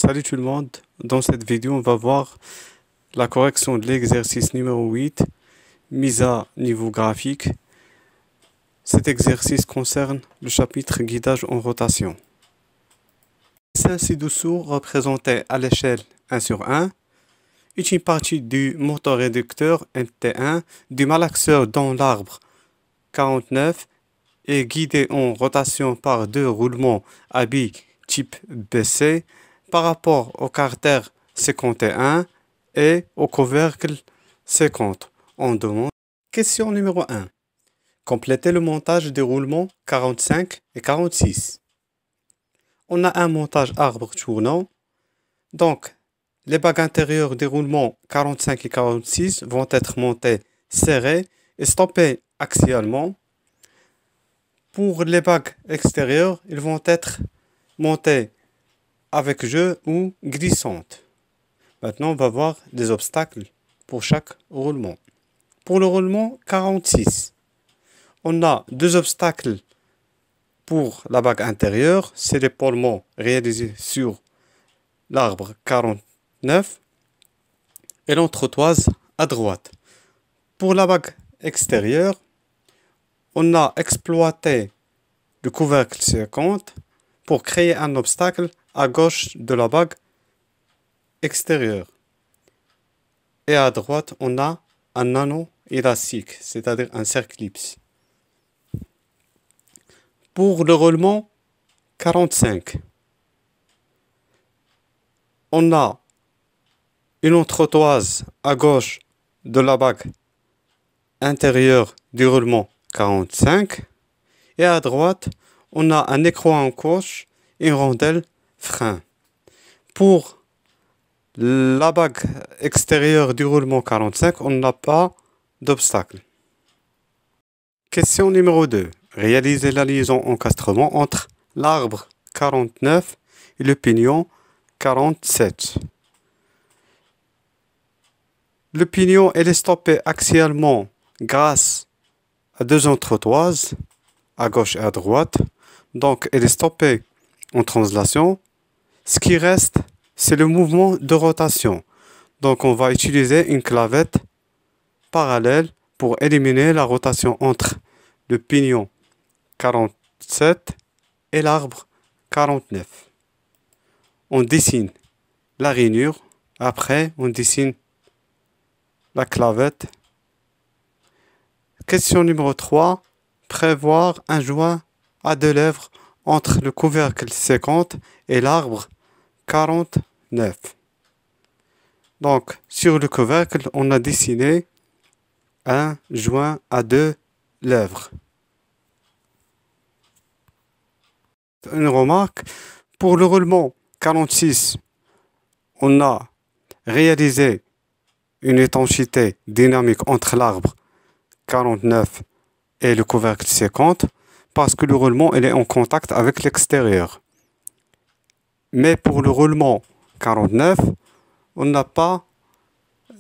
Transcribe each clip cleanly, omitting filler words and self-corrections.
Salut tout le monde, dans cette vidéo on va voir la correction de l'exercice numéro 8, mise à niveau graphique. Cet exercice concerne le chapitre guidage en rotation. C'est ci-dessous représenté à l'échelle 1 sur 1, une partie du moteur réducteur MT1 du malaxeur dans l'arbre 49 est guidée en rotation par deux roulements à billes type BC par rapport au carter 51 et au couvercle 50. On demande. Question numéro 1. Complétez le montage des roulements 45 et 46. On a un montage arbre tournant. Donc, les bagues intérieures des roulements 45 et 46 vont être montées serrées et stoppées axialement. Pour les bagues extérieures, ils vont être montées avec jeu ou glissante. Maintenant, on va voir les obstacles pour chaque roulement. Pour le roulement 46, on a deux obstacles pour la bague intérieure. C'est l'épaulement réalisé sur l'arbre 49 et l'entretoise à droite. Pour la bague extérieure, on a exploité le couvercle 50 pour créer un obstacle à gauche de la bague extérieure. Et à droite, on a un anneau élastique, c'est-à-dire un circlipse. Pour le roulement 45, on a une entretoise à gauche de la bague intérieure du roulement 45 et à droite, on a un écrou en coche et une rondelle frein. Pour la bague extérieure du roulement 45, on n'a pas d'obstacle. Question numéro 2. Réalisez la liaison encastrement entre l'arbre 49 et le pignon 47. Le pignon est stoppé axialement grâce à deux entretoises à gauche et à droite. Donc, elle est stoppée en translation. Ce qui reste, c'est le mouvement de rotation. Donc, on va utiliser une clavette parallèle pour éliminer la rotation entre le pignon 47 et l'arbre 49. On dessine la rainure. Après, on dessine la clavette. Question numéro 3. Prévoir un joint à deux lèvres entre le couvercle 50 et l'arbre 49. Donc, sur le couvercle, on a dessiné un joint à deux lèvres. Une remarque, pour le roulement 46, on a réalisé une étanchéité dynamique entre l'arbre 49 et le couvercle 50 parce que le roulement il est en contact avec l'extérieur. Mais pour le roulement 49, on n'a pas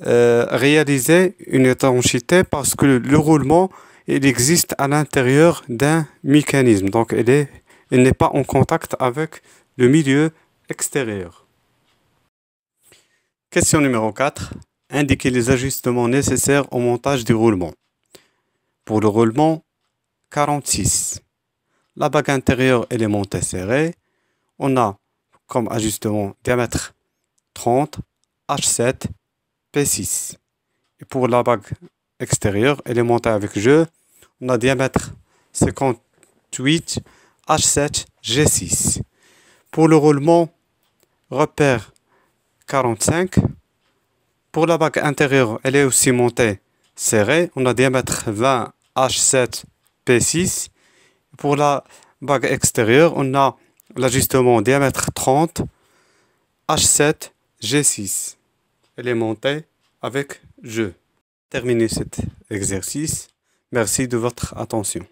réalisé une étanchéité parce que le roulement il existe à l'intérieur d'un mécanisme. Donc il n'est pas en contact avec le milieu extérieur. Question numéro 4. Indiquez les ajustements nécessaires au montage du roulement. Pour le roulement 46, la bague intérieure elle est montée serrée. On a comme ajustement diamètre 30, H7, P6. Et pour la bague extérieure, elle est montée avec jeu. On a diamètre 58, H7, G6. Pour le roulement, repère 45. Pour la bague intérieure, elle est aussi montée serrée. On a diamètre 20, H7, P6. Pour la bague extérieure, on a l'ajustement diamètre 30, H7, G6. Elle est montée avec jeu. Terminez cet exercice. Merci de votre attention.